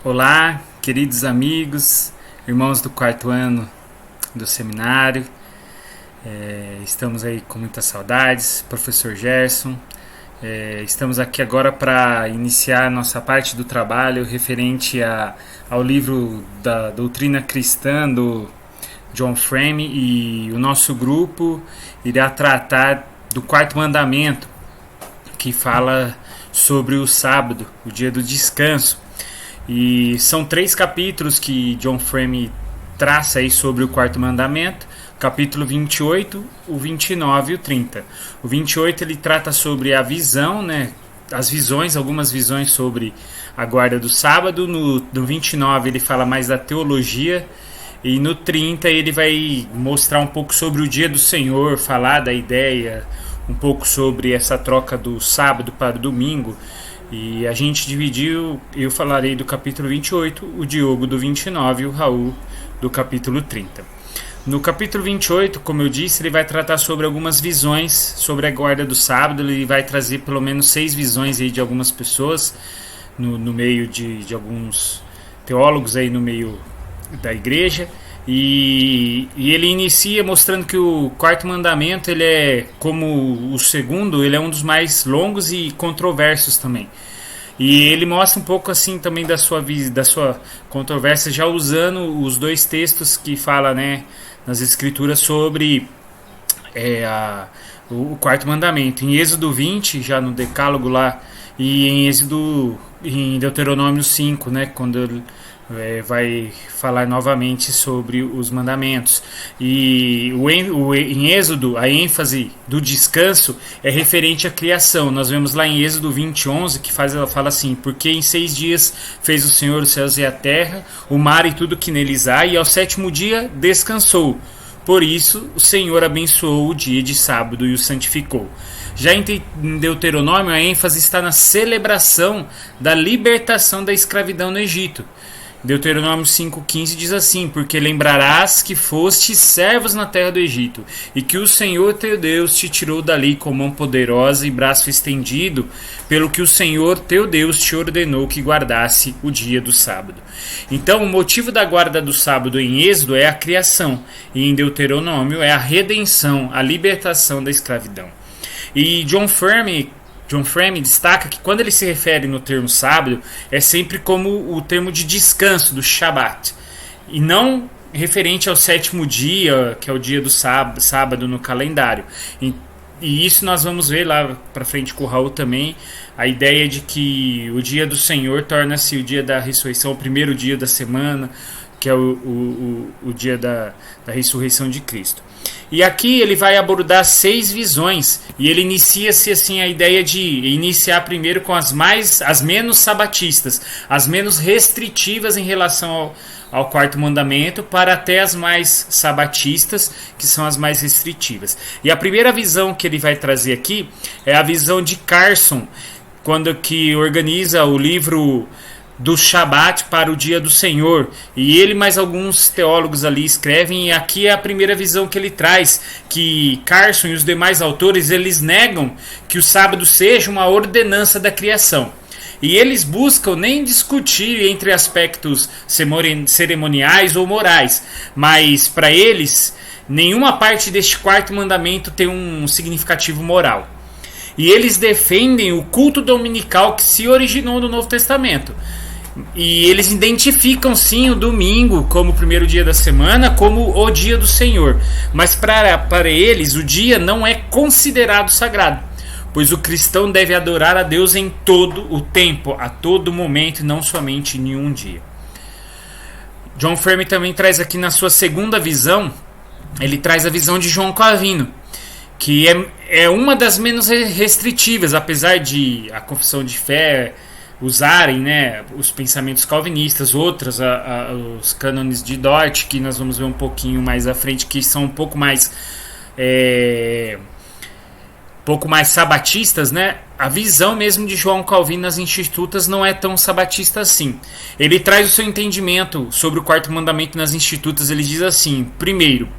Olá, queridos amigos, irmãos do quarto ano do seminário. Estamos aí com muitas saudades, professor Gerson. Estamos aqui agora para iniciar a nossa parte do trabalho referente ao livro da Doutrina Cristã do John Frame, e o nosso grupo irá tratar do quarto mandamento, que fala sobre o sábado, o dia do descanso. E são 3 capítulos que John Frame traça aí sobre o quarto mandamento: capítulo 28, o 29 e o 30. O 28 ele trata sobre a visão, né? As visões, algumas visões sobre a guarda do sábado. No 29 ele fala mais da teologia. E no 30 ele vai mostrar um pouco sobre o dia do Senhor, falar da ideia, um pouco sobre essa troca do sábado para o domingo. E a gente dividiu, eu falarei do capítulo 28, o Diogo do 29 e o Raul do capítulo 30. No capítulo 28, como eu disse, ele vai tratar sobre algumas visões sobre a guarda do sábado. Ele vai trazer pelo menos 6 visões aí de algumas pessoas, no meio de alguns teólogos aí no meio da igreja. E ele inicia mostrando que o quarto mandamento, ele é como o segundo, ele é um dos mais longos e controversos também. E ele mostra um pouco assim também da sua controvérsia, já usando os 2 textos que fala, né, nas escrituras sobre o quarto mandamento. Em Êxodo 20, já no decálogo lá, e em Deuteronômio 5, né, quando ele vai falar novamente sobre os mandamentos. E em Êxodo, a ênfase do descanso é referente à criação. Nós vemos lá em Êxodo 20:11 que ela fala assim: porque em 6 dias fez o Senhor os céus e a terra, o mar e tudo que neles há, e ao 7º dia descansou. Por isso o Senhor abençoou o dia de sábado e o santificou. Já em Deuteronômio, a ênfase está na celebração da libertação da escravidão no Egito. Deuteronômio 5,15 diz assim: porque lembrarás que fostes servos na terra do Egito, e que o Senhor teu Deus te tirou dali com mão poderosa e braço estendido, pelo que o Senhor teu Deus te ordenou que guardasse o dia do sábado. Então, o motivo da guarda do sábado em Êxodo é a criação, e em Deuteronômio é a redenção, a libertação da escravidão. E John Frame destaca que quando ele se refere no termo sábado, é sempre como o termo de descanso, do Shabat, e não referente ao 7º dia, que é o dia do sábado no calendário. E isso nós vamos ver lá para frente com o Raul também, a ideia de que o dia do Senhor torna-se o dia da ressurreição, o primeiro dia da semana, que é o dia da ressurreição de Cristo. E aqui ele vai abordar 6 visões, e ele inicia-se assim a ideia de iniciar primeiro com as menos sabatistas, as menos restritivas em relação ao quarto mandamento, para até as mais sabatistas, que são as mais restritivas. E a primeira visão que ele vai trazer aqui é a visão de Carson, quando que organiza o livro do Shabat para o dia do Senhor, e ele mais alguns teólogos ali escrevem, e aqui é a primeira visão que ele traz, que Carson e os demais autores, eles negam que o sábado seja uma ordenança da criação, e eles buscam nem discutir entre aspectos cerimoniais ou morais, mas para eles nenhuma parte deste quarto mandamento tem um significativo moral. E eles defendem o culto dominical que se originou no Novo Testamento. E eles identificam sim o domingo como o primeiro dia da semana, como o dia do Senhor. Mas para eles o dia não é considerado sagrado, pois o cristão deve adorar a Deus em todo o tempo, a todo momento, e não somente em um dia. John Frame também traz aqui na sua segunda visão, ele traz a visão de João Calvino, que é uma das menos restritivas, apesar de a confissão de fé usarem, né, os pensamentos calvinistas, outras, os cânones de Dort, que nós vamos ver um pouquinho mais à frente, que são um pouco mais sabatistas, né? A visão mesmo de João Calvino nas Institutas não é tão sabatista assim. Ele traz o seu entendimento sobre o quarto mandamento nas Institutas. Ele diz assim: primeiro,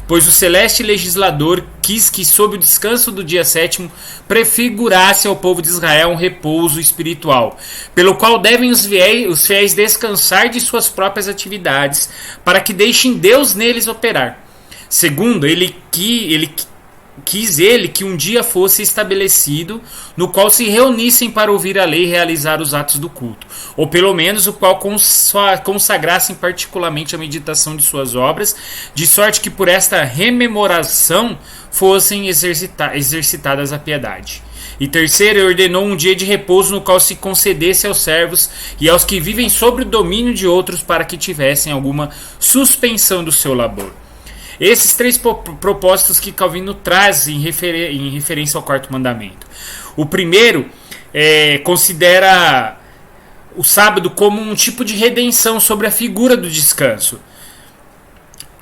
pois o celeste legislador quis que, sob o descanso do dia sétimo, prefigurasse ao povo de Israel um repouso espiritual, pelo qual devem os fiéis descansar de suas próprias atividades, para que deixem Deus neles operar. Segundo, quis ele que um dia fosse estabelecido no qual se reunissem para ouvir a lei e realizar os atos do culto, ou pelo menos o qual consagrassem particularmente a meditação de suas obras, de sorte que por esta rememoração fossem exercitadas a piedade. E terceiro, ele ordenou um dia de repouso no qual se concedesse aos servos e aos que vivem sob o domínio de outros para que tivessem alguma suspensão do seu labor. Esses três propósitos que Calvino traz em referência ao quarto mandamento. O primeiro considera o sábado como um tipo de redenção sobre a figura do descanso.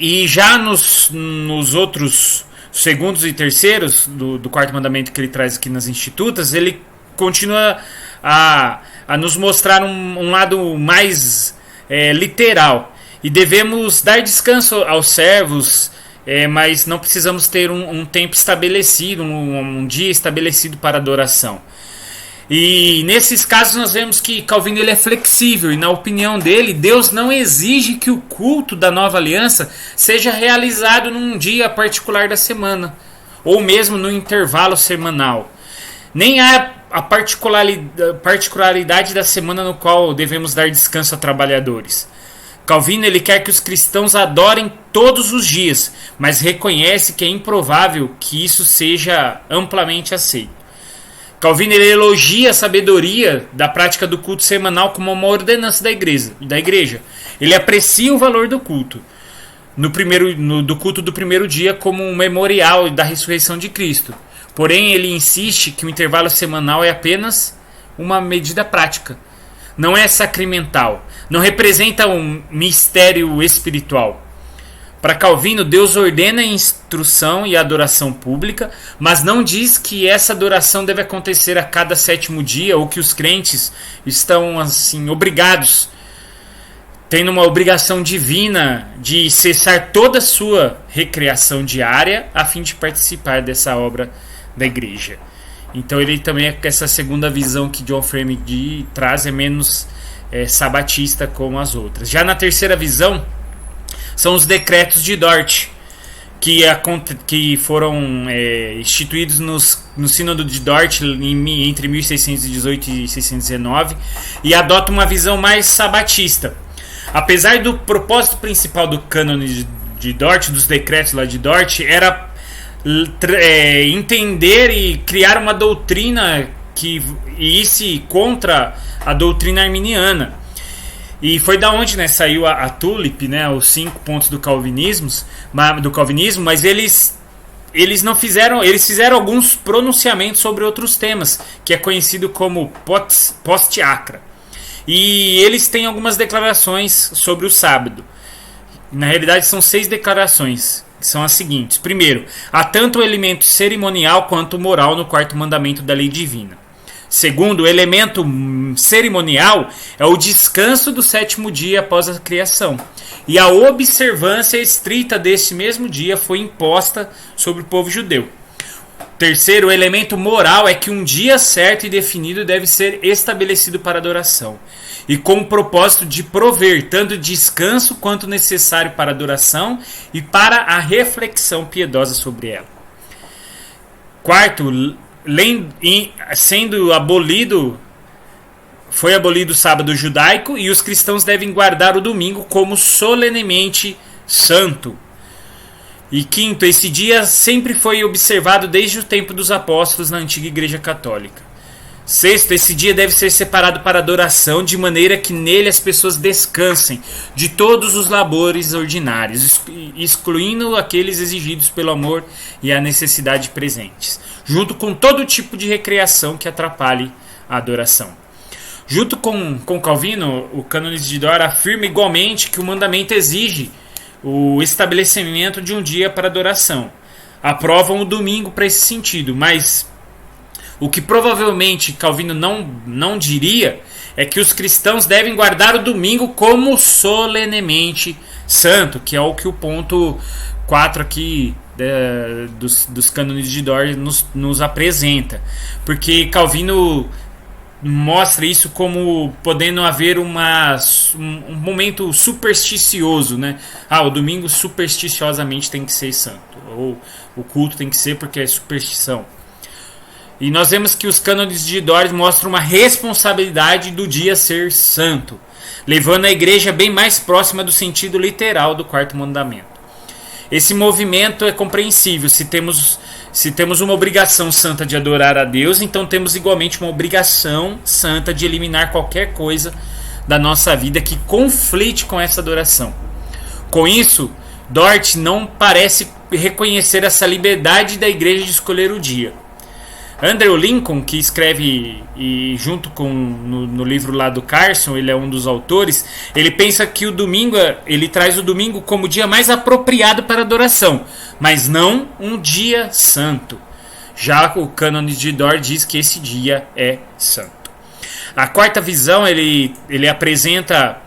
E já nos outros segundos e terceiros do quarto mandamento que ele traz aqui nas Institutas, ele continua a nos mostrar um lado mais literal. E devemos dar descanso aos servos, mas não precisamos ter um tempo estabelecido, um dia estabelecido para adoração. E nesses casos nós vemos que Calvino ele é flexível e, na opinião dele, Deus não exige que o culto da nova aliança seja realizado num dia particular da semana, ou mesmo no intervalo semanal. Nem há a particularidade da semana no qual devemos dar descanso a trabalhadores. Calvino ele quer que os cristãos adorem todos os dias, mas reconhece que é improvável que isso seja amplamente aceito. Calvino ele elogia a sabedoria da prática do culto semanal como uma ordenança da igreja. Ele aprecia o valor do culto, do culto do primeiro dia como um memorial da ressurreição de Cristo. Porém, ele insiste que o intervalo semanal é apenas uma medida prática. Não é sacramental, não representa um mistério espiritual. Para Calvino, Deus ordena a instrução e a adoração pública, mas não diz que essa adoração deve acontecer a cada sétimo dia ou que os crentes estão assim obrigados, tendo uma obrigação divina de cessar toda a sua recreação diária a fim de participar dessa obra da igreja. Então ele também, essa segunda visão que John Frame traz, é menos sabatista como as outras. Já na terceira visão, são os decretos de Dort, que foram instituídos no Sínodo de Dort entre 1618 e 1619, e adotam uma visão mais sabatista. Apesar do propósito principal do cânone de Dort, dos decretos lá de Dort, era entender e criar uma doutrina que isse contra a doutrina arminiana. E foi da onde saiu a Tulip, os 5 pontos do calvinismo, mas eles não fizeram, eles fizeram alguns pronunciamentos sobre outros temas, que é conhecido como post-acra. E eles têm algumas declarações sobre o sábado. Na realidade são 6 declarações, que são as seguintes. Primeiro, há tanto o elemento cerimonial quanto moral no quarto mandamento da lei divina. Segundo, o elemento cerimonial é o descanso do sétimo dia após a criação. E a observância estrita desse mesmo dia foi imposta sobre o povo judeu. Terceiro, o elemento moral é que um dia certo e definido deve ser estabelecido para adoração, e com o propósito de prover tanto descanso quanto necessário para a adoração e para a reflexão piedosa sobre ela. Quarto, foi abolido o sábado judaico e os cristãos devem guardar o domingo como solenemente santo. E quinto, esse dia sempre foi observado desde o tempo dos apóstolos na antiga igreja católica. Sexto, esse dia deve ser separado para adoração, de maneira que nele as pessoas descansem de todos os labores ordinários, excluindo aqueles exigidos pelo amor e a necessidade presentes, junto com todo tipo de recreação que atrapalhe a adoração. Junto com Calvino, o Cânone de Dort afirma igualmente que o mandamento exige o estabelecimento de um dia para adoração. Aprovam o domingo para esse sentido, mas o que provavelmente Calvino não diria é que os cristãos devem guardar o domingo como solenemente santo, que é o que o ponto 4 aqui dos cânones de Dort nos apresenta, porque Calvino mostra isso como podendo haver um momento supersticioso, né? O domingo supersticiosamente tem que ser santo, ou o culto tem que ser porque é superstição. E nós vemos que os cânones de Dort mostram uma responsabilidade do dia ser santo, levando a igreja bem mais próxima do sentido literal do quarto mandamento. Esse movimento é compreensível. Se temos uma obrigação santa de adorar a Deus, então temos igualmente uma obrigação santa de eliminar qualquer coisa da nossa vida que conflite com essa adoração. Com isso, Dort não parece reconhecer essa liberdade da igreja de escolher o dia. Andrew Lincoln, que escreve e junto com no livro lá do Carson, ele é um dos autores, ele pensa que o domingo, ele traz o domingo como o dia mais apropriado para adoração, mas não um dia santo. Já o cânone de Dort diz que esse dia é santo. A quarta visão, ele apresenta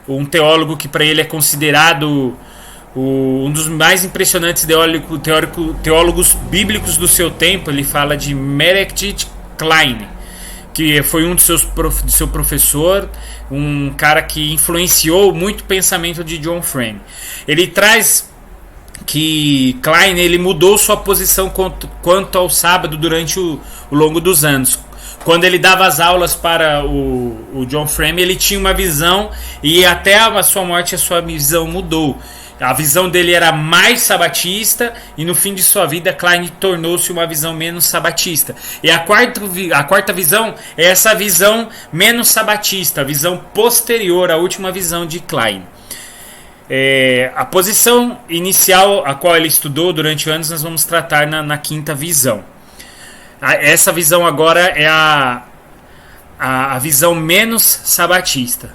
um teólogo que para ele é considerado um dos mais impressionantes teólogos bíblicos do seu tempo. Ele fala de Meredith Kline, que foi um de seu professor, um cara que influenciou muito o pensamento de John Frame. Ele traz que Kline ele mudou sua posição quanto ao sábado durante o longo dos anos. Quando ele dava as aulas para o John Frame, ele tinha uma visão, e até a sua morte a sua visão mudou. A visão dele era mais sabatista, e no fim de sua vida Kline tornou-se uma visão menos sabatista. E a quarta visão é essa visão menos sabatista, a visão posterior à última visão de Kline. A posição inicial a qual ele estudou durante anos nós vamos tratar na quinta visão. Essa visão agora é a visão menos sabatista.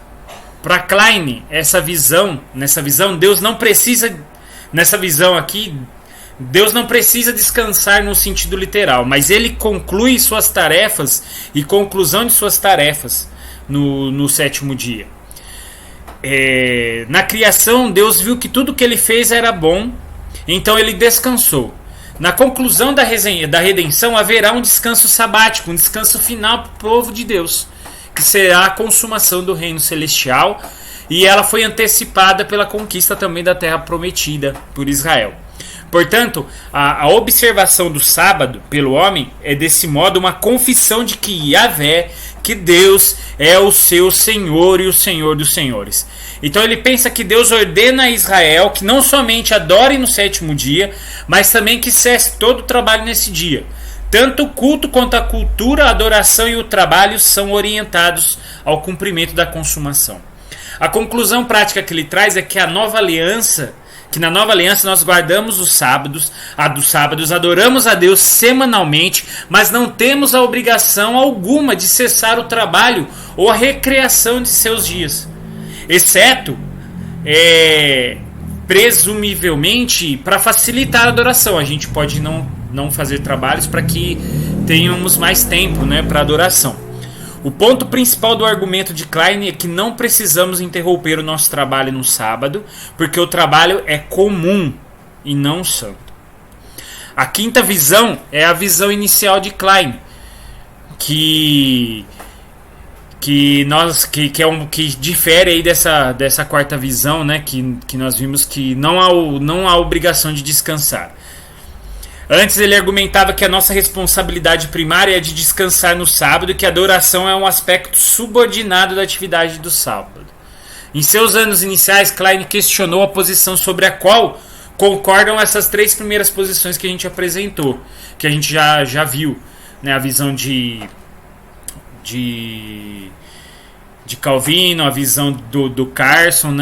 Para Kline, nessa visão, Deus não precisa, nessa visão aqui, Deus não precisa descansar no sentido literal, mas ele conclui suas tarefas e conclusão de suas tarefas no sétimo dia. Na criação, Deus viu que tudo que ele fez era bom, então ele descansou. Na conclusão da redenção haverá um descanso sabático, um descanso final para o povo de Deus, que será a consumação do reino celestial, e ela foi antecipada pela conquista também da terra prometida por Israel. Portanto, a observação do sábado pelo homem é desse modo uma confissão de que Yahvé, que Deus é o seu Senhor e o Senhor dos senhores. Então ele pensa que Deus ordena a Israel que não somente adore no sétimo dia, mas também que cesse todo o trabalho nesse dia. Tanto o culto quanto a cultura, a adoração e o trabalho são orientados ao cumprimento da consumação. A conclusão prática que ele traz é que na nova aliança nós guardamos os sábados, adoramos a Deus semanalmente, mas não temos a obrigação alguma de cessar o trabalho ou a recreação de seus dias, exceto presumivelmente para facilitar a adoração. A gente pode não fazer trabalhos para que tenhamos mais tempo, para adoração. O ponto principal do argumento de Kline é que não precisamos interromper o nosso trabalho no sábado, porque o trabalho é comum e não santo. A quinta visão é a visão inicial de Kline, que difere aí dessa quarta visão, que nós vimos que não há obrigação de descansar. Antes ele argumentava que a nossa responsabilidade primária é de descansar no sábado e que a adoração é um aspecto subordinado da atividade do sábado. Em seus anos iniciais, Kline questionou a posição sobre a qual concordam essas três primeiras posições que a gente apresentou, que a gente já viu, a visão de Calvino, a visão do Carson,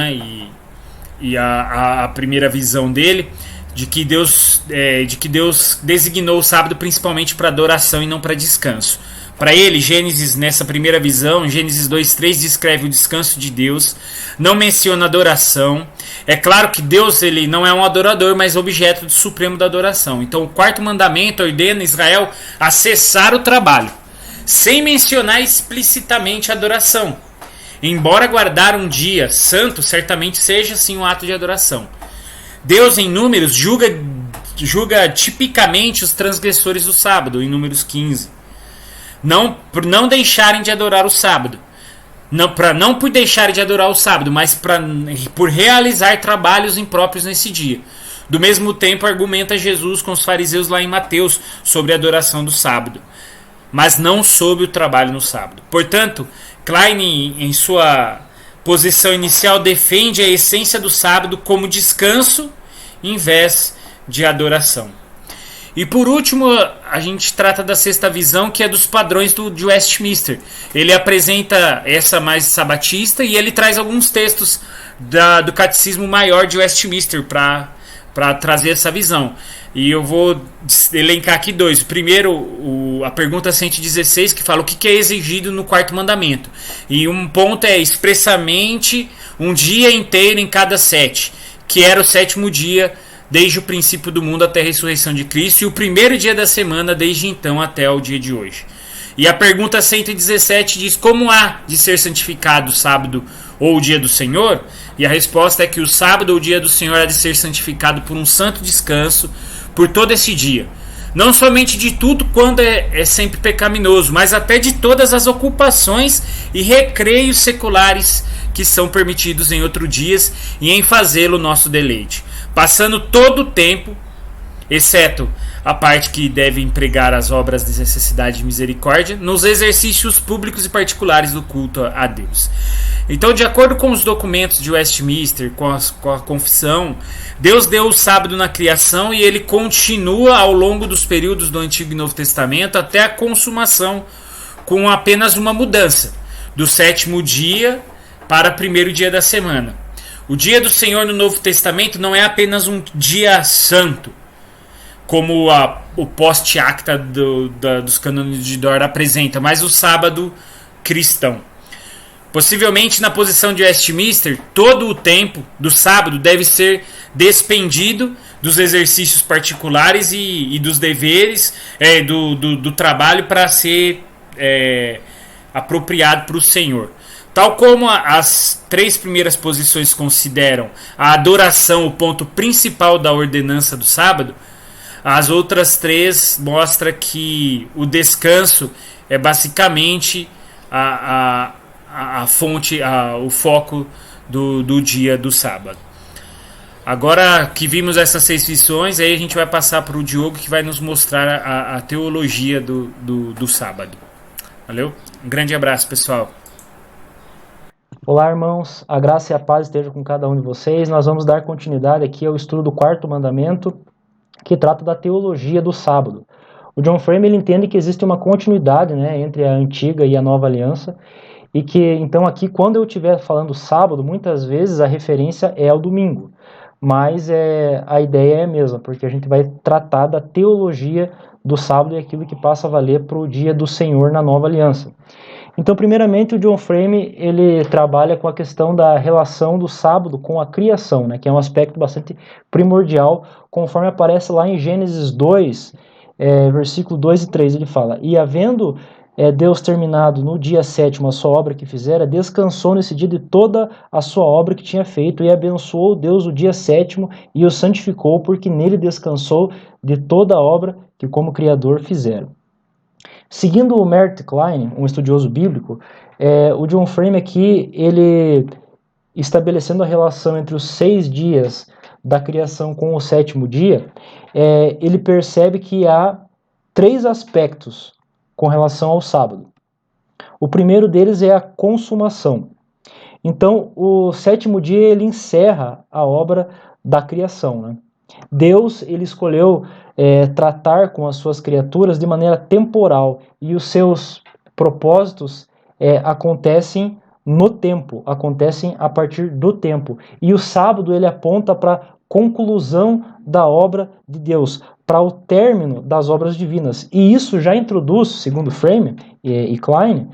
e a primeira visão dele, de que Deus designou o sábado principalmente para adoração e não para descanso. Para ele, Gênesis, nessa primeira visão, Gênesis 2:3 descreve o descanso de Deus, não menciona adoração. É claro que Deus ele não é um adorador, mas objeto supremo da adoração. Então o quarto mandamento ordena Israel a cessar o trabalho, sem mencionar explicitamente a adoração. Embora guardar um dia santo certamente seja sim um ato de adoração. Deus em Números julga tipicamente os transgressores do sábado, em Números 15. Por não deixarem de adorar o sábado. Não por deixarem de adorar o sábado, mas por realizar trabalhos impróprios nesse dia. Do mesmo tempo, argumenta Jesus com os fariseus lá em Mateus sobre a adoração do sábado, mas não sobre o trabalho no sábado. Portanto, Klein, em sua posição inicial, defende a essência do sábado como descanso em vez de adoração. E por último, a gente trata da sexta visão, que é dos padrões de Westminster. Ele apresenta essa mais sabatista e ele traz alguns textos do Catecismo Maior de Westminster para trazer essa visão. E eu vou elencar aqui dois. Primeiro, a pergunta 116, que fala o que é exigido no quarto mandamento. E um ponto é expressamente um dia inteiro em cada 7, que era o 7º dia desde o princípio do mundo até a ressurreição de Cristo, e o primeiro dia da semana desde então até o dia de hoje. E a pergunta 117 diz como há de ser santificado o sábado ou o dia do Senhor? E a resposta é que o sábado ou o dia do Senhor há de ser santificado por um santo descanso por todo esse dia. Não somente de tudo quando é sempre pecaminoso, mas até de todas as ocupações e recreios seculares que são permitidos em outros dias, e em fazê-lo nosso deleite, passando todo o tempo, exceto a parte que deve empregar as obras de necessidade e misericórdia, nos exercícios públicos e particulares do culto a Deus. Então, de acordo com os documentos de Westminster, com a confissão, Deus deu o sábado na criação e ele continua ao longo dos períodos do Antigo e Novo Testamento até a consumação, com apenas uma mudança, do 7º dia para o primeiro dia da semana. O dia do Senhor no Novo Testamento não é apenas um dia santo, como o post-acta dos cânones de Dort apresenta, mas o sábado cristão. Possivelmente, na posição de Westminster, todo o tempo do sábado deve ser despendido dos exercícios particulares e dos deveres do trabalho para ser apropriado para o Senhor. Tal como as 3 primeiras posições consideram a adoração o ponto principal da ordenança do sábado, as outras 3 mostram que o descanso é basicamente a fonte, o foco do dia do sábado. Agora que vimos essas 6 lições, aí a gente vai passar para o Diogo, que vai nos mostrar a teologia do sábado. Valeu? Um grande abraço, pessoal. Olá, irmãos, a graça e a paz estejam com cada um de vocês. Nós vamos dar continuidade aqui ao estudo do quarto mandamento, que trata da teologia do sábado. O John Frame ele entende que existe uma continuidade, né, entre a antiga e a nova aliança, e que então aqui quando eu estiver falando sábado, muitas vezes a referência é ao domingo, mas a ideia é a mesma, porque a gente vai tratar da teologia do sábado e aquilo que passa a valer para o dia do Senhor na nova aliança. Então, primeiramente, o John Frame ele trabalha com a questão da relação do sábado com a criação, né, que é um aspecto bastante primordial, conforme aparece lá em Gênesis 2, versículo 2 e 3, ele fala: E havendo Deus terminado no dia 7º a sua obra que fizera, descansou nesse dia de toda a sua obra que tinha feito, e abençoou Deus o dia 7º e o santificou, porque nele descansou de toda a obra que como Criador fizera. Seguindo o Merritt Klein, um estudioso bíblico, o John Frame aqui, ele estabelecendo a relação entre os 6 dias da criação com o 7º dia, ele percebe que há 3 aspectos com relação ao sábado. O primeiro deles é a consumação. Então, o 7º dia ele encerra a obra da criação, né? Deus ele escolheu tratar com as suas criaturas de maneira temporal, e os seus propósitos acontecem no tempo, acontecem a partir do tempo. E o sábado ele aponta para a conclusão da obra de Deus, para o término das obras divinas. E isso já introduz, segundo Frame e Klein,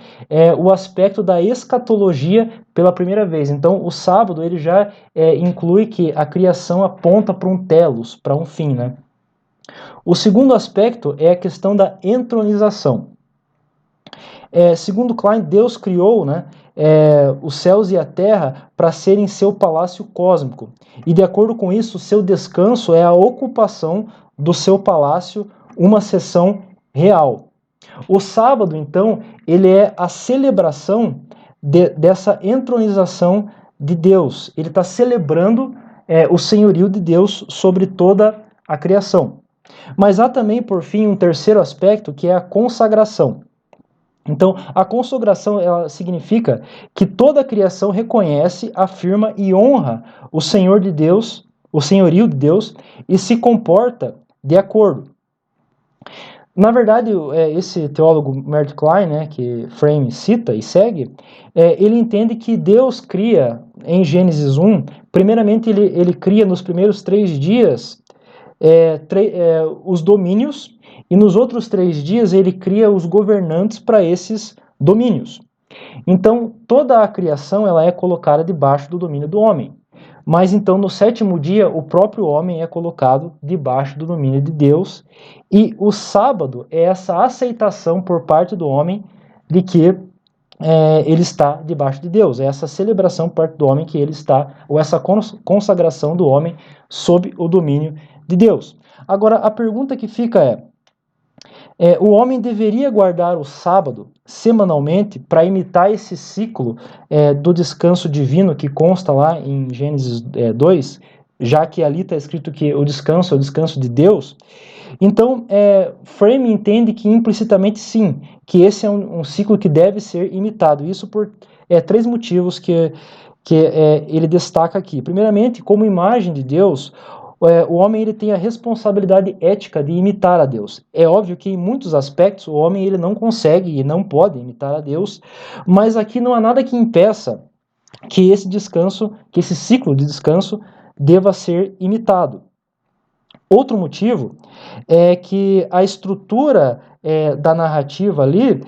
o aspecto da escatologia pela primeira vez. Então, o sábado ele já inclui que a criação aponta para um telos, para um fim, né? O segundo aspecto é a questão da entronização. Segundo Klein, Deus criou, né, os céus e a terra para serem seu palácio cósmico. E de acordo com isso, seu descanso é a ocupação do seu palácio, uma seção real. O sábado, então, ele é a celebração dessa entronização de Deus. Ele está celebrando o senhorio de Deus sobre toda a criação. Mas há também, por fim, um terceiro aspecto, que é a consagração. Então, a consagração ela significa que toda a criação reconhece, afirma e honra o Senhor de Deus, o senhorio de Deus, e se comporta de acordo. Na verdade, esse teólogo Mert Klein, né, que Frame cita e segue, ele entende que Deus cria, em Gênesis 1, primeiramente ele cria nos primeiros 3 dias os domínios, e nos outros 3 dias ele cria os governantes para esses domínios. Então, toda a criação ela é colocada debaixo do domínio do homem. Mas então, no 7º dia, o próprio homem é colocado debaixo do domínio de Deus, e o sábado é essa aceitação por parte do homem de que ele está debaixo de Deus, é essa celebração por parte do homem que ele está, ou essa consagração do homem sob o domínio de Deus. Agora, a pergunta que fica o homem deveria guardar o sábado semanalmente para imitar esse ciclo do descanso divino que consta lá em Gênesis 2, já que ali está escrito que o descanso é o descanso de Deus. Então, Frame entende que implicitamente sim, que esse é um ciclo que deve ser imitado. Isso por 3 motivos que ele destaca aqui. Primeiramente, como imagem de Deus, o homem ele tem a responsabilidade ética de imitar a Deus. É óbvio que em muitos aspectos o homem ele não consegue e não pode imitar a Deus, mas aqui não há nada que impeça que esse descanso, que esse ciclo de descanso deva ser imitado. Outro motivo é que a estrutura da narrativa ali,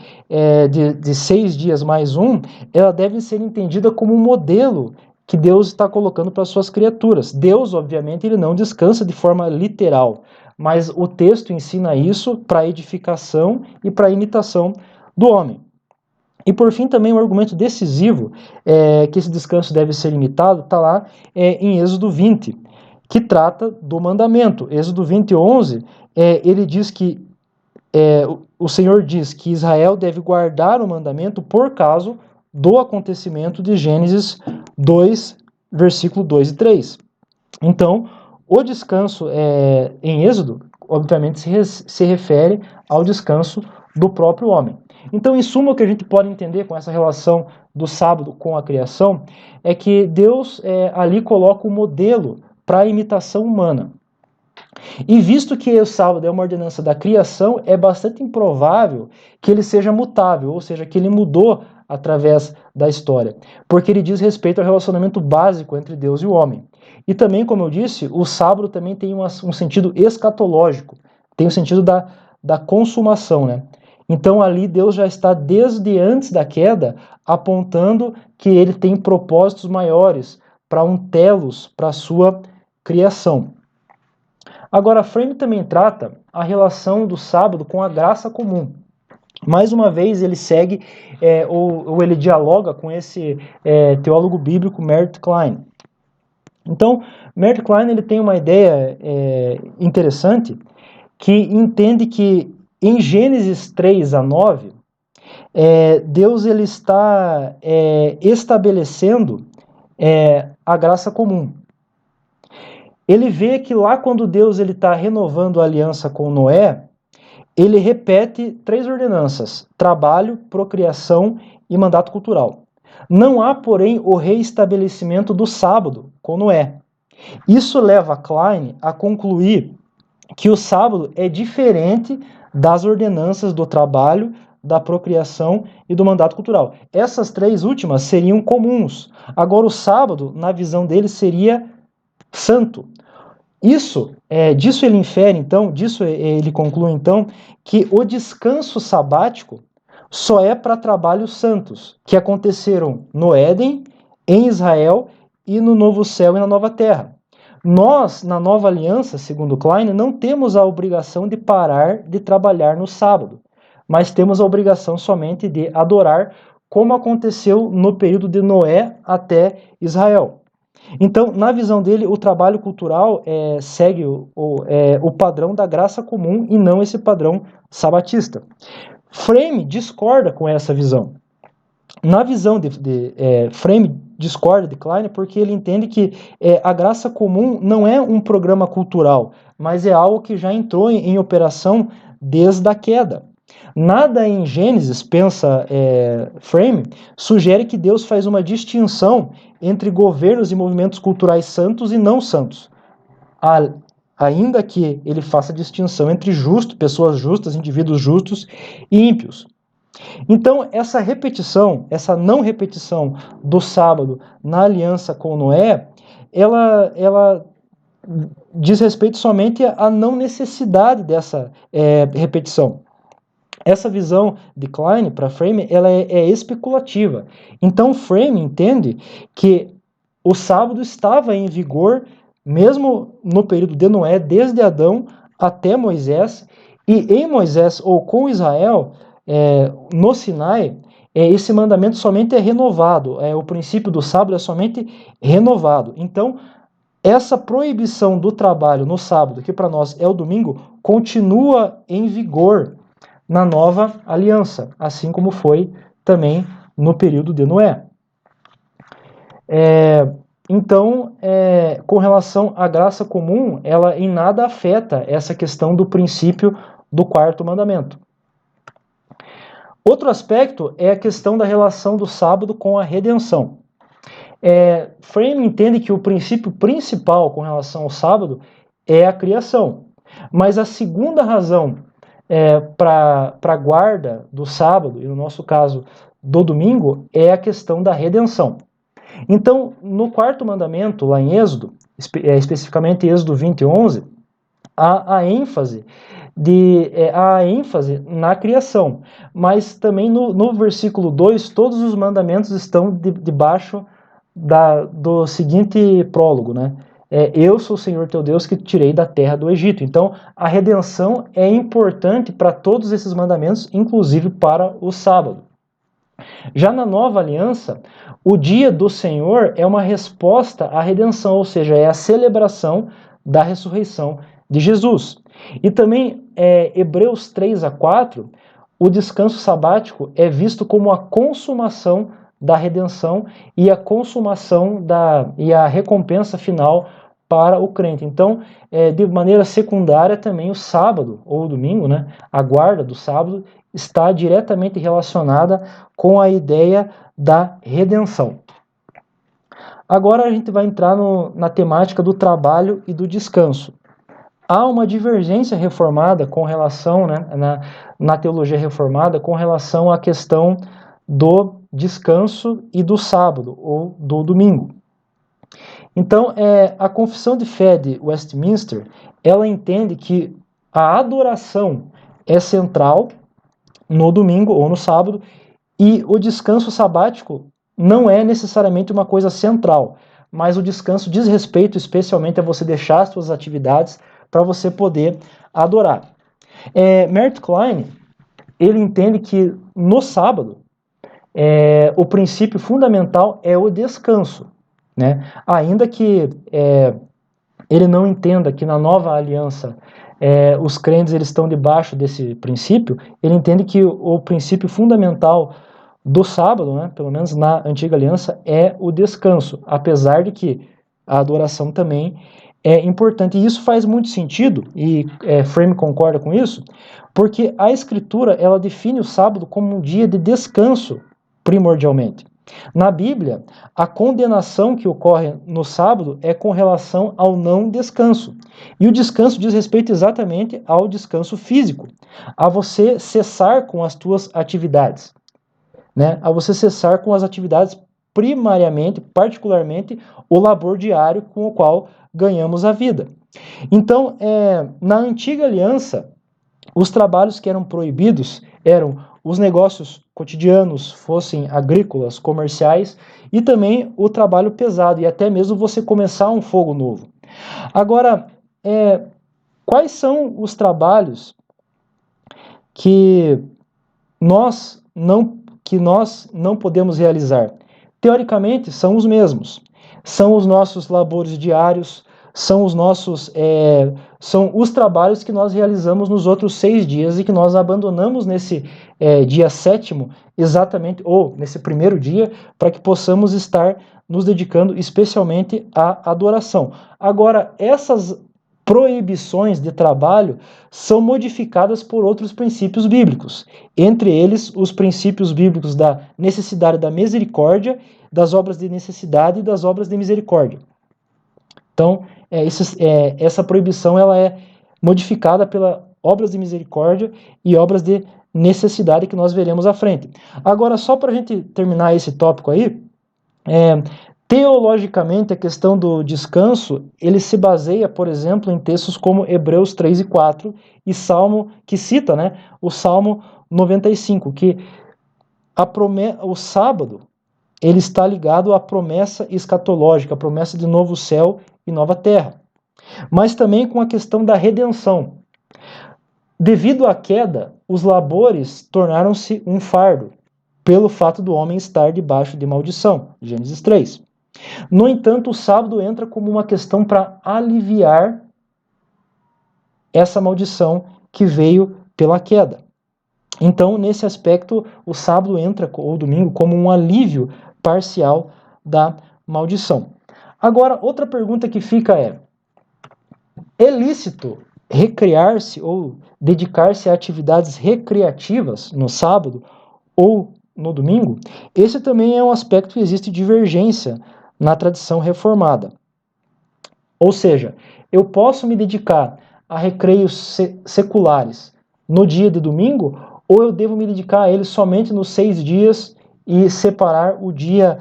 de 6 dias mais 1, ela deve ser entendida como um modelo que Deus está colocando para suas criaturas. Deus, obviamente, ele não descansa de forma literal, mas o texto ensina isso para edificação e para imitação do homem. E por fim, também um argumento decisivo que esse descanso deve ser imitado está lá em Êxodo 20, que trata do mandamento. Êxodo 20, 11, ele diz que o Senhor diz que Israel deve guardar o mandamento por causa do acontecimento de Gênesis 2, versículo 2 e 3. Então, o descanso em Êxodo, obviamente, se refere ao descanso do próprio homem. Então, em suma, o que a gente pode entender com essa relação do sábado com a criação é que Deus ali coloca o modelo para a imitação humana. E visto que o sábado é uma ordenança da criação, é bastante improvável que ele seja mutável, ou seja, que ele mudou através da história, porque ele diz respeito ao relacionamento básico entre Deus e o homem. E também, como eu disse, o sábado também tem um sentido escatológico, tem o sentido da consumação, né? Então ali Deus já está desde antes da queda apontando que ele tem propósitos maiores para um telos para a sua criação. Agora, Frame também trata a relação do sábado com a graça comum. Mais uma vez, ele segue ou ele dialoga com esse teólogo bíblico Mert Klein. Então, Mert Klein ele tem uma ideia interessante que entende que em Gênesis 3 a 9, Deus ele está estabelecendo a graça comum. Ele vê que lá quando Deus está renovando a aliança com Noé, ele repete 3 ordenanças: trabalho, procriação e mandato cultural. Não há, porém, o reestabelecimento do sábado com Noé. Isso leva Klein a concluir que o sábado é diferente das ordenanças do trabalho, da procriação e do mandato cultural. Essas 3 últimas seriam comuns. Agora, o sábado, na visão dele, seria santo. Disso ele infere, então, disso ele conclui, então, que o descanso sabático só é para trabalhos santos, que aconteceram no Éden, em Israel e no novo céu e na nova terra. Nós, na nova aliança, segundo Klein, não temos a obrigação de parar de trabalhar no sábado, mas temos a obrigação somente de adorar, como aconteceu no período de Noé até Israel. Então, na visão dele, o trabalho cultural segue o padrão da graça comum e não esse padrão sabatista. Frame discorda com essa visão. Na visão Frame discorda de Klein porque ele entende que a graça comum não é um programa cultural, mas é algo que já entrou em operação desde a queda. Nada em Gênesis, pensa Frame, sugere que Deus faz uma distinção entre governos e movimentos culturais santos e não santos. Ainda que ele faça distinção entre pessoas justas, indivíduos justos e ímpios. Então, essa não repetição do sábado na aliança com Noé, ela diz respeito somente à não necessidade dessa repetição. Essa visão de Klein para Frame, ela é especulativa. Então, Frame entende que o sábado estava em vigor mesmo no período de Noé, desde Adão até Moisés, e em Moisés ou com Israel, no Sinai, esse mandamento somente é renovado, o princípio do sábado é somente renovado. Então, essa proibição do trabalho no sábado, que para nós é o domingo, continua em vigor na nova aliança, assim como foi também no período de Noé. Então, com relação à graça comum, ela em nada afeta essa questão do princípio do quarto mandamento. Outro aspecto é a questão da relação do sábado com a redenção. Frame entende que o princípio principal com relação ao sábado é a criação, mas a segunda razão para a guarda do sábado, e no nosso caso do domingo, é a questão da redenção. Então, no quarto mandamento, lá em Êxodo, especificamente Êxodo 20:11, há a ênfase na criação, mas também no versículo 2, todos os mandamentos estão debaixo do seguinte prólogo, né? Eu sou o Senhor teu Deus que te tirei da terra do Egito. Então, a redenção é importante para todos esses mandamentos, inclusive para o sábado. Já na nova aliança, o dia do Senhor é uma resposta à redenção, ou seja, é a celebração da ressurreição de Jesus. E também, Hebreus 3-4, o descanso sabático é visto como a consumação da redenção e a consumação e a recompensa final para o crente. Então, de maneira secundária, também o sábado ou o domingo, né, a guarda do sábado, está diretamente relacionada com a ideia da redenção. Agora a gente vai entrar na temática do trabalho e do descanso. Há uma divergência reformada com relação, na teologia reformada, com relação à questão do descanso e do sábado, ou do domingo. Então, a Confissão de Fé de Westminster, ela entende que a adoração é central no domingo ou no sábado, e o descanso sabático não é necessariamente uma coisa central, mas o descanso diz respeito especialmente a você deixar as suas atividades para você poder adorar. Merritt Klein, ele entende que no sábado, o princípio fundamental é o descanso, né? Ainda que ele não entenda que na nova aliança os crentes eles estão debaixo desse princípio, ele entende que o princípio fundamental do sábado, né, pelo menos na antiga aliança, é o descanso, apesar de que a adoração também é importante. E isso faz muito sentido, e Frame concorda com isso, porque a Escritura ela define o sábado como um dia de descanso, primordialmente. Na Bíblia, a condenação que ocorre no sábado é com relação ao não descanso. E o descanso diz respeito exatamente ao descanso físico, a você cessar com as tuas atividades, né? A você cessar com as atividades primariamente, particularmente, o labor diário com o qual ganhamos a vida. Então, na antiga aliança, os trabalhos que eram proibidos eram os negócios cotidianos, fossem agrícolas, comerciais, e também o trabalho pesado, e até mesmo você começar um fogo novo. Agora, quais são os trabalhos que nós não podemos realizar? Teoricamente, são os mesmos. São os nossos labores diários, são são os trabalhos que nós realizamos nos outros 6 dias e que nós abandonamos nesse dia 7º, exatamente, ou nesse primeiro dia, para que possamos estar nos dedicando especialmente à adoração. Agora, essas proibições de trabalho são modificadas por outros princípios bíblicos, entre eles os princípios bíblicos da necessidade da misericórdia, das obras de necessidade e das obras de misericórdia. Então, essa proibição ela é modificada pelas obras de misericórdia e obras de necessidade que nós veremos à frente. Agora, só para a gente terminar esse tópico aí, teologicamente, a questão do descanso, ele se baseia, por exemplo, em textos como Hebreus 3 e 4 e Salmo, que cita, né, o Salmo 95, que o sábado, ele está ligado à promessa escatológica, a promessa de novo céu e nova terra. Mas também com a questão da redenção. Devido à queda, os labores tornaram-se um fardo, pelo fato do homem estar debaixo de maldição. Gênesis 3. No entanto, o sábado entra como uma questão para aliviar essa maldição que veio pela queda. Então, nesse aspecto, o sábado entra, ou o domingo, como um alívio parcial da maldição. Agora, outra pergunta que fica é lícito recrear-se ou dedicar-se a atividades recreativas no sábado ou no domingo? Esse também é um aspecto que existe divergência na tradição reformada. Ou seja, eu posso me dedicar a recreios seculares no dia de domingo, ou eu devo me dedicar a eles somente nos 6 dias e separar o dia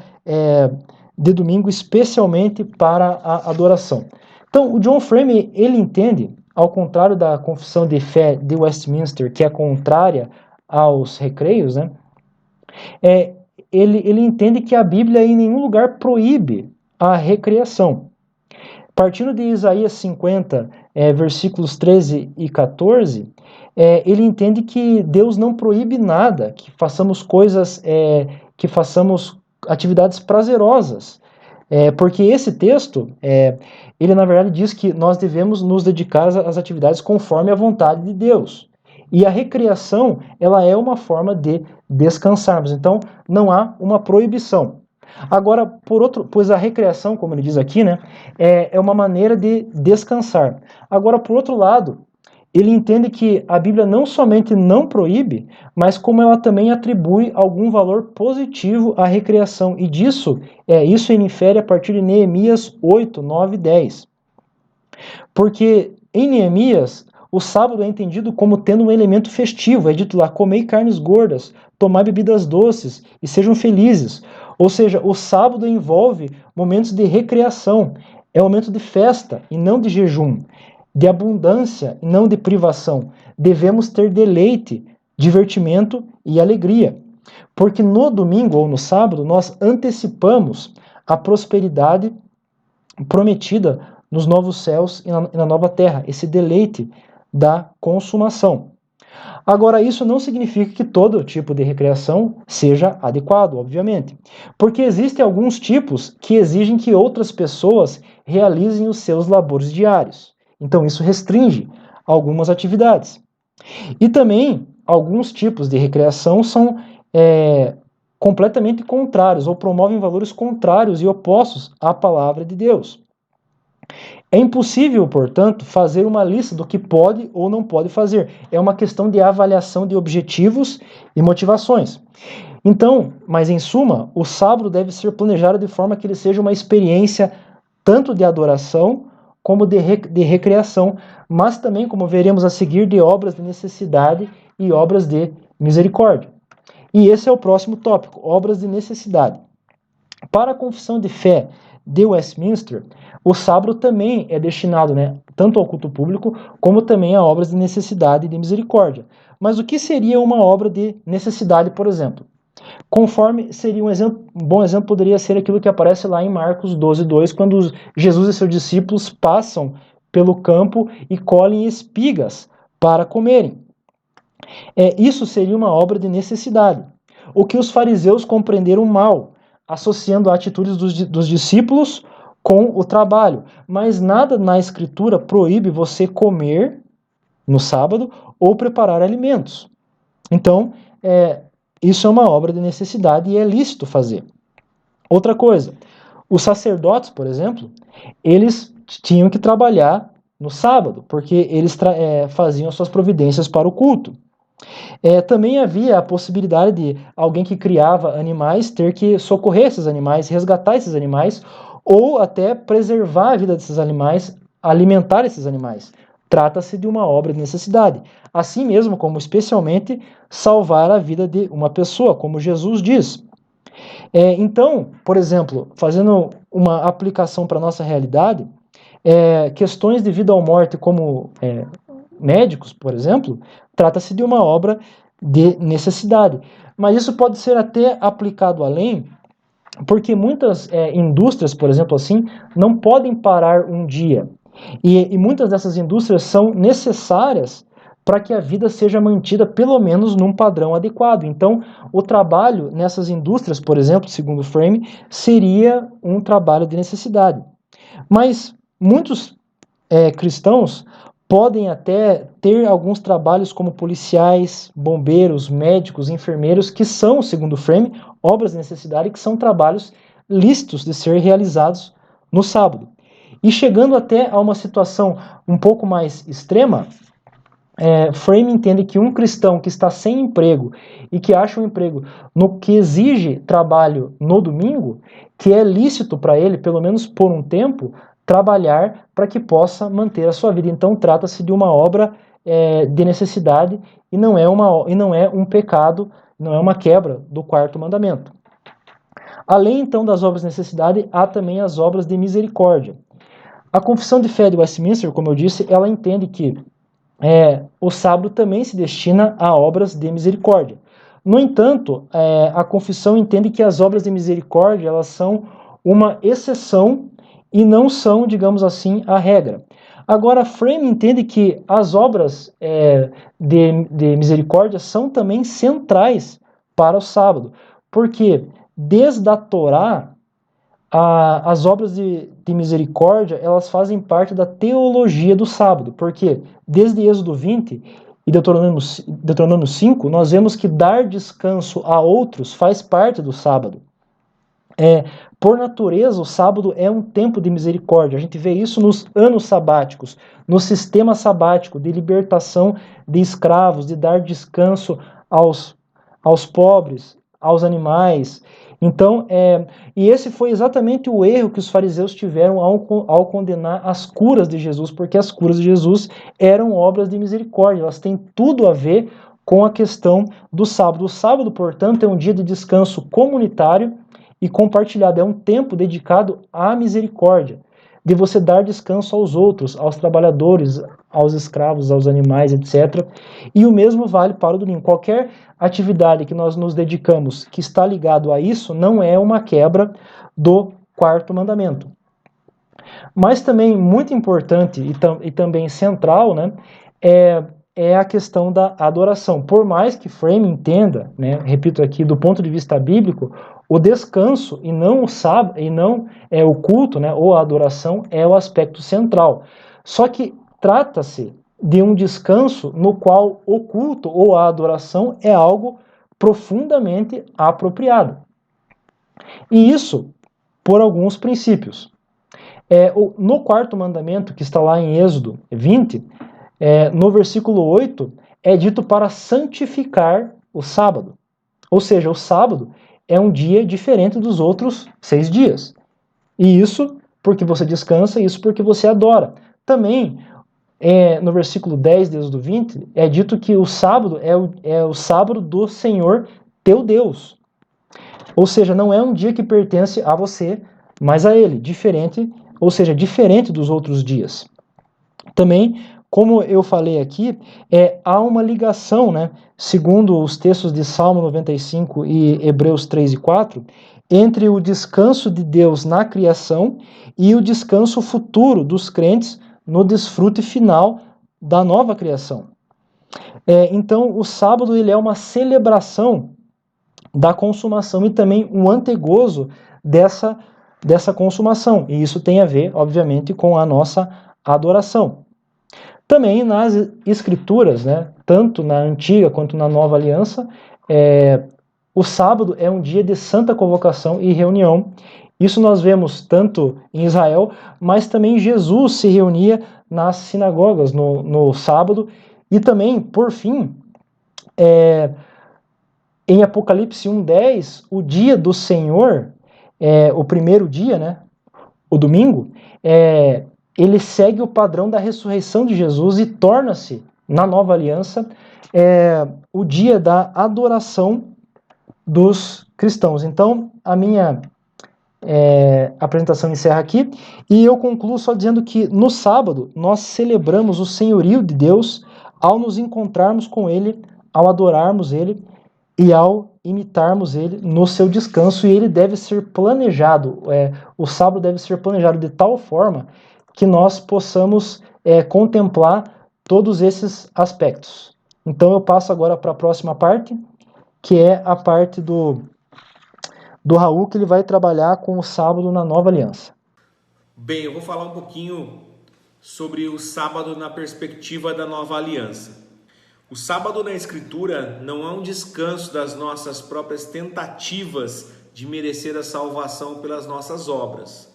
de domingo especialmente para a adoração? Então, o John Frame, ele entende, ao contrário da confissão de fé de Westminster, que é contrária aos recreios, né? Ele entende que a Bíblia em nenhum lugar proíbe a recreação. Partindo de Isaías 50, versículos 13 e 14, ele entende que Deus não proíbe nada, que façamos coisas, que façamos atividades prazerosas. Porque esse texto, ele na verdade diz que nós devemos nos dedicar às atividades conforme a vontade de Deus. E a recreação, ela é uma forma de descansarmos. Então, não há uma proibição. Agora, pois a recreação, como ele diz aqui, né, é uma maneira de descansar. Agora, por outro lado, ele entende que a Bíblia não somente não proíbe, mas como ela também atribui algum valor positivo à recreação. E isso ele infere a partir de Neemias 8, 9 e 10. Porque em Neemias, o sábado é entendido como tendo um elemento festivo. É dito lá, comei carnes gordas, tomai bebidas doces e sejam felizes. Ou seja, o sábado envolve momentos de recreação. É um momento de festa e não de jejum. De abundância e não de privação. Devemos ter deleite, divertimento e alegria. Porque no domingo ou no sábado nós antecipamos a prosperidade prometida nos novos céus e na nova terra. Esse deleite da consumação. Agora, isso não significa que todo tipo de recreação seja adequado, obviamente. Porque existem alguns tipos que exigem que outras pessoas realizem os seus labores diários. Então, isso restringe algumas atividades. E também, alguns tipos de recreação são completamente contrários ou promovem valores contrários e opostos à palavra de Deus. É impossível, portanto, fazer uma lista do que pode ou não pode fazer. É uma questão de avaliação de objetivos e motivações. Então, mas em suma, o sábado deve ser planejado de forma que ele seja uma experiência tanto de adoração como de recreação, mas também, como veremos a seguir, de obras de necessidade e obras de misericórdia. E esse é o próximo tópico, obras de necessidade. Para a confissão de fé de Westminster, o sábado também é destinado, tanto ao culto público, como também a obras de necessidade e de misericórdia. Mas o que seria uma obra de necessidade, por exemplo? Conforme seria um bom exemplo poderia ser aquilo que aparece lá em Marcos 12:2, quando Jesus e seus discípulos passam pelo campo e colhem espigas para comerem. Isso seria uma obra de necessidade. O que os fariseus compreenderam mal, associando a atitudes dos discípulos com o trabalho. Mas nada na Escritura proíbe você comer no sábado ou preparar alimentos. Então, isso é uma obra de necessidade e é lícito fazer. Outra coisa, os sacerdotes, por exemplo, eles tinham que trabalhar no sábado, porque eles faziam suas providências para o culto. Também havia a possibilidade de alguém que criava animais ter que socorrer esses animais, resgatar esses animais, ou até preservar a vida desses animais, alimentar esses animais. Trata-se de uma obra de necessidade. Assim mesmo como, especialmente, salvar a vida de uma pessoa, como Jesus diz. Então, por exemplo, fazendo uma aplicação para a nossa realidade, questões de vida ou morte, como médicos, por exemplo, trata-se de uma obra de necessidade. Mas isso pode ser até aplicado além, porque muitas indústrias, por exemplo, assim, não podem parar um dia. E muitas dessas indústrias são necessárias para que a vida seja mantida pelo menos num padrão adequado. Então, o trabalho nessas indústrias, por exemplo, segundo o Frame, seria um trabalho de necessidade. Mas muitos cristãos podem até ter alguns trabalhos como policiais, bombeiros, médicos, enfermeiros, que são, segundo o Frame, obras de necessidade, que são trabalhos lícitos de ser realizados no sábado. E chegando até a uma situação um pouco mais extrema, Frame entende que um cristão que está sem emprego e que acha um emprego no que exige trabalho no domingo, que é lícito para ele, pelo menos por um tempo, trabalhar para que possa manter a sua vida. Então trata-se de uma obra de necessidade e não é um pecado, não é uma quebra do quarto mandamento. Além então das obras de necessidade, há também as obras de misericórdia. A Confissão de Fé de Westminster, como eu disse, ela entende que o sábado também se destina a obras de misericórdia. No entanto, a confissão entende que as obras de misericórdia elas são uma exceção e não são, digamos assim, a regra. Agora, Frame entende que as obras de misericórdia são também centrais para o sábado, porque desde a Torá, as obras de misericórdia, elas fazem parte da teologia do sábado, porque desde Êxodo 20 e Deuteronômio 5, nós vemos que dar descanso a outros faz parte do sábado. Por natureza, o sábado é um tempo de misericórdia. A gente vê isso nos anos sabáticos, no sistema sabático de libertação de escravos, de dar descanso aos pobres, aos animais. Então, e esse foi exatamente o erro que os fariseus tiveram ao condenar as curas de Jesus, porque as curas de Jesus eram obras de misericórdia, elas têm tudo a ver com a questão do sábado. O sábado, portanto, é um dia de descanso comunitário e compartilhado, é um tempo dedicado à misericórdia, de você dar descanso aos outros, aos trabalhadores, aos escravos, aos animais, etc. E o mesmo vale para o domingo. Qualquer atividade que nós nos dedicamos que está ligado a isso não é uma quebra do quarto mandamento. Mas também muito importante e também central, né, é a questão da adoração. Por mais que Frame entenda, né, repito aqui, do ponto de vista bíblico, o descanso e não o sábado, e não o culto, né, ou a adoração é o aspecto central. Só que trata-se de um descanso no qual o culto ou a adoração é algo profundamente apropriado. E isso por alguns princípios. No quarto mandamento, que está lá em Êxodo 20, no versículo 8, é dito para santificar o sábado. Ou seja, o sábado é um dia diferente dos outros 6 dias. E isso porque você descansa, isso porque você adora. Também, no versículo 10 de Êxodo 20, é dito que o sábado é o sábado do Senhor teu Deus. Ou seja, não é um dia que pertence a você, mas a Ele, diferente dos outros dias. Também, como eu falei aqui, há uma ligação, né, segundo os textos de Salmo 95 e Hebreus 3 e 4, entre o descanso de Deus na criação e o descanso futuro dos crentes no desfrute final da nova criação. Então, o sábado ele é uma celebração da consumação e também um antegozo dessa consumação. E isso tem a ver, obviamente, com a nossa adoração. Também nas escrituras, né, tanto na antiga quanto na nova aliança, o sábado é um dia de santa convocação e reunião. Isso nós vemos tanto em Israel, mas também Jesus se reunia nas sinagogas no sábado. E também, por fim, em Apocalipse 1:10, o dia do Senhor, o primeiro dia, né, o domingo, ele segue o padrão da ressurreição de Jesus e torna-se, na nova aliança, o dia da adoração dos cristãos. Então, a minha apresentação encerra aqui e eu concluo só dizendo que no sábado nós celebramos o senhorio de Deus ao nos encontrarmos com Ele, ao adorarmos Ele e ao imitarmos Ele no seu descanso, e ele deve ser planejado, o sábado deve ser planejado de tal forma que nós possamos contemplar todos esses aspectos. Então eu passo agora para a próxima parte, que é a parte do Raul, que ele vai trabalhar com o sábado na nova aliança. Bem, eu vou falar um pouquinho sobre o sábado na perspectiva da nova aliança. O sábado na Escritura não é um descanso das nossas próprias tentativas de merecer a salvação pelas nossas obras,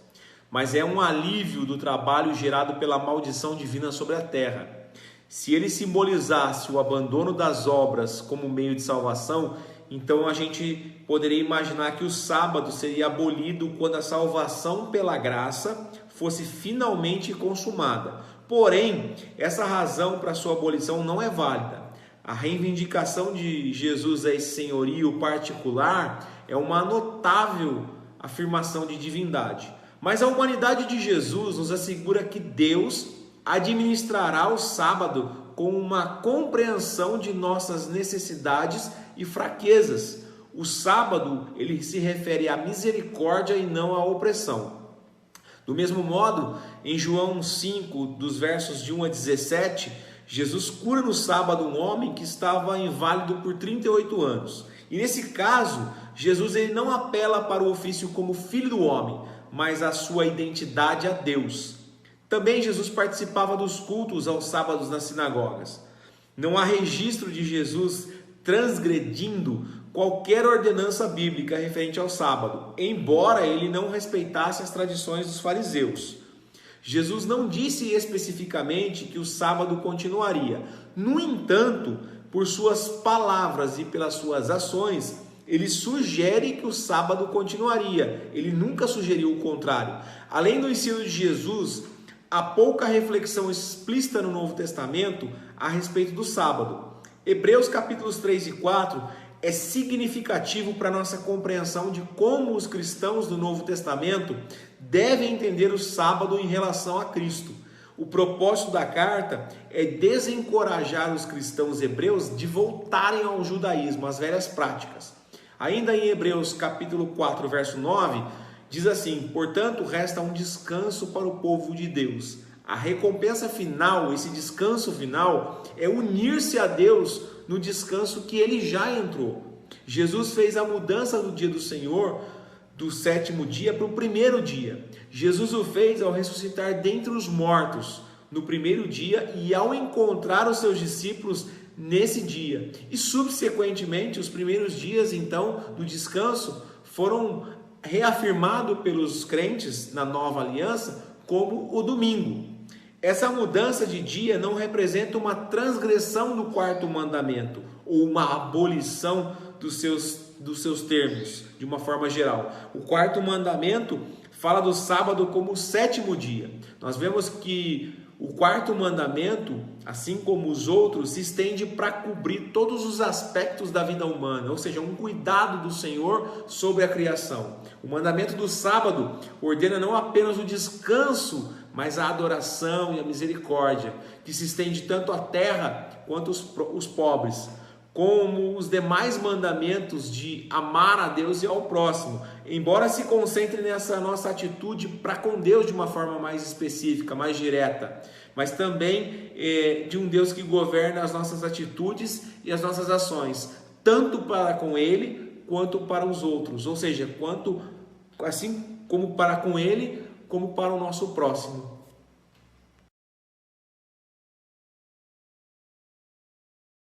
mas é um alívio do trabalho gerado pela maldição divina sobre a terra. Se ele simbolizasse o abandono das obras como meio de salvação, então a gente poderia imaginar que o sábado seria abolido quando a salvação pela graça fosse finalmente consumada. Porém, essa razão para sua abolição não é válida. A reivindicação de Jesus a esse senhorio particular é uma notável afirmação de divindade. Mas a humanidade de Jesus nos assegura que Deus administrará o sábado com uma compreensão de nossas necessidades e fraquezas. O sábado, ele se refere à misericórdia e não à opressão. Do mesmo modo, em João 5, dos versos de 1 a 17, Jesus cura no sábado um homem que estava inválido por 38 anos. E nesse caso, Jesus ele não apela para o ofício como filho do homem, mas a sua identidade a Deus. Também Jesus participava dos cultos aos sábados nas sinagogas. Não há registro de Jesus transgredindo qualquer ordenança bíblica referente ao sábado, embora ele não respeitasse as tradições dos fariseus. Jesus não disse especificamente que o sábado continuaria. No entanto, por suas palavras e pelas suas ações, ele sugere que o sábado continuaria. Ele nunca sugeriu o contrário. Além do ensino de Jesus, há pouca reflexão explícita no Novo Testamento a respeito do sábado. Hebreus capítulos 3 e 4 é significativo para a nossa compreensão de como os cristãos do Novo Testamento devem entender o sábado em relação a Cristo. O propósito da carta é desencorajar os cristãos hebreus de voltarem ao judaísmo, às velhas práticas. Ainda em Hebreus capítulo 4, verso 9, diz assim: portanto, resta um descanso para o povo de Deus. A recompensa final, esse descanso final, é unir-se a Deus no descanso que ele já entrou. Jesus fez a mudança do dia do Senhor, do sétimo dia, para o primeiro dia. Jesus o fez ao ressuscitar dentre os mortos no primeiro dia e ao encontrar os seus discípulos nesse dia. E subsequentemente, os primeiros dias então do descanso foram reafirmados pelos crentes na nova aliança como o domingo. Essa mudança de dia não representa uma transgressão do quarto mandamento ou uma abolição dos seus termos, de uma forma geral. O quarto mandamento fala do sábado como o sétimo dia. Nós vemos que o quarto mandamento, assim como os outros, se estende para cobrir todos os aspectos da vida humana, ou seja, um cuidado do Senhor sobre a criação. O mandamento do sábado ordena não apenas o descanso, mas a adoração e a misericórdia, que se estende tanto à terra quanto os pobres. como os demais mandamentos de amar a Deus e ao próximo, embora se concentre nessa nossa atitude para com Deus de uma forma mais específica, mais direta, mas também de um Deus que governa as nossas atitudes e as nossas ações, tanto para com Ele quanto para os outros, ou seja, assim como para com Ele, como para o nosso próximo.